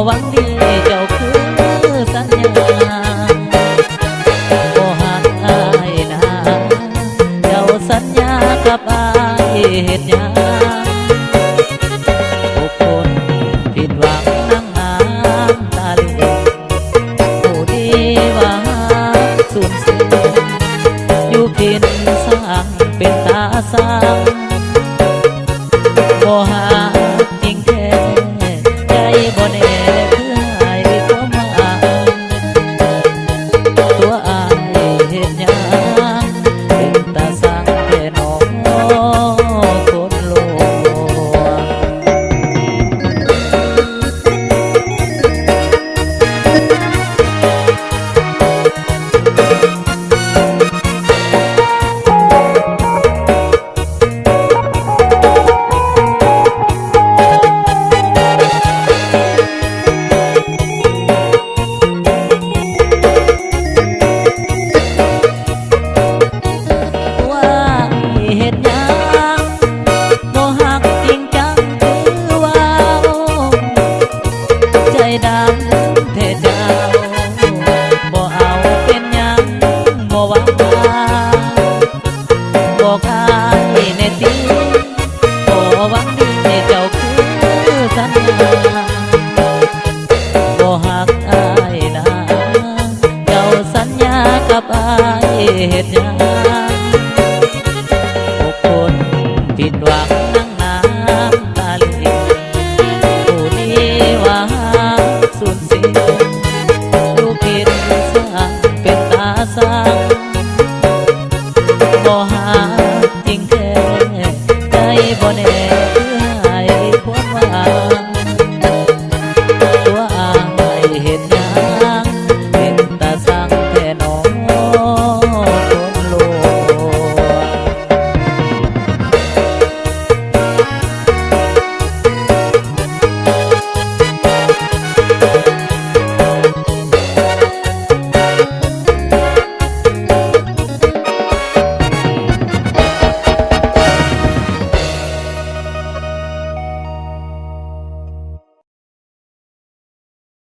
หวังดีเจ้าคือสัญญาบ่หักอายนะเจ้าสัญญากับอายเฮ็ดหยังทุกคนผิดหวังนั่งน้ำตาเหลืองผู้ดีว่าสูญเสียอยู่พินสร้างเป็นตาสร้างบ่หาจริงแท้ใจบ่แน่คือให้ความหวังตัวอายเฮ็ดหยังเป็นตาสร้างแค่น้องคนลวงดำเทเจ้าบ่เอาเป็นหยังบ่ว่าบอกอายในตีบ่หวังดีเจ้าคือสัญญา